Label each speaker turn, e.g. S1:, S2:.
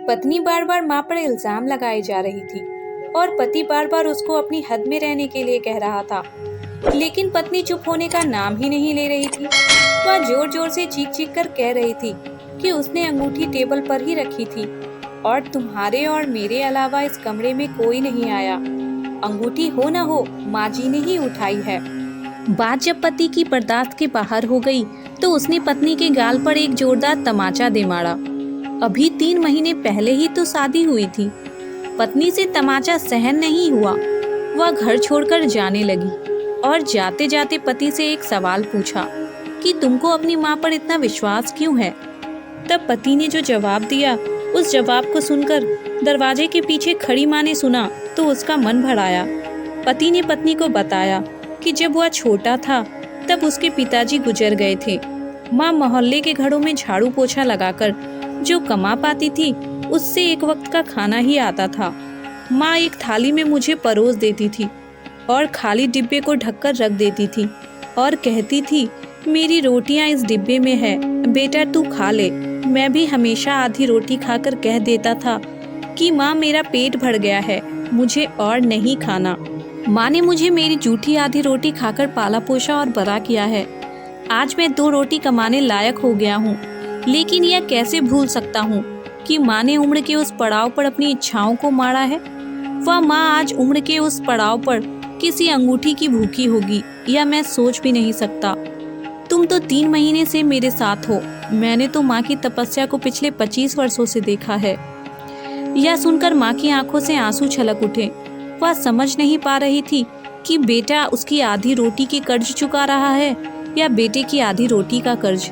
S1: पत्नी बार बार माँ पर इल्जाम लगाई जा रही थी और पति बार बार उसको अपनी हद में रहने के लिए कह रहा था, लेकिन पत्नी चुप होने का नाम ही नहीं ले रही थी। वह जोर जोर से चीख चीख कर कह रही थी कि उसने अंगूठी टेबल पर ही रखी थी और तुम्हारे और मेरे अलावा इस कमरे में कोई नहीं आया। अंगूठी हो न हो, माँ जी ने ही उठाई है। बात जब पति की बर्दाश्त के बाहर हो गई तो उसने पत्नी के गाल पर एक जोरदार तमाचा दे मारा। अभी 3 महीने पहले ही तो शादी हुई थी। पत्नी से तमाचा सहन नहीं हुआ। वह घर छोड़कर जाने लगी और जाते जाते पति से एक सवाल पूछा कि तुमको अपनी माँ पर इतना विश्वास क्यों है। तब पति ने जो जवाब दिया, उस जवाब को सुनकर दरवाजे के पीछे खड़ी माँ ने सुना तो उसका मन भर आया। पति ने पत्नी को बताया कि जब वह छोटा था तब उसके पिताजी गुजर गए थे। माँ मोहल्ले के घरों में झाड़ू पोछा लगाकर जो कमा पाती थी उससे एक वक्त का खाना ही आता था। माँ एक थाली में मुझे परोस देती थी और खाली डिब्बे को ढककर रख देती थी और कहती थी, मेरी रोटियां इस डिब्बे में है, बेटा तू खा ले। मैं भी हमेशा आधी रोटी खाकर कह देता था कि माँ मेरा पेट भर गया है, मुझे और नहीं खाना। माँ ने मुझे मेरी जूठी आधी रोटी खाकर पाला पोसा और बड़ा किया है। आज मैं 2 रोटी कमाने लायक हो गया हूँ, लेकिन यह कैसे भूल सकता हूँ कि माँ ने उम्र के उस पड़ाव पर अपनी इच्छाओं को मारा है। वह माँ आज उम्र के उस पड़ाव पर किसी अंगूठी की भूखी होगी, यह मैं सोच भी नहीं सकता। तुम तो 3 महीने से मेरे साथ हो। मैंने तो माँ की तपस्या को पिछले 25 वर्षों से देखा है। यह सुनकर माँ की आंखों से आंसू छलक उठे। वह समझ नहीं पा रही थी कि बेटा उसकी आधी रोटी की कर्ज चुका रहा है या बेटे की आधी रोटी का कर्ज।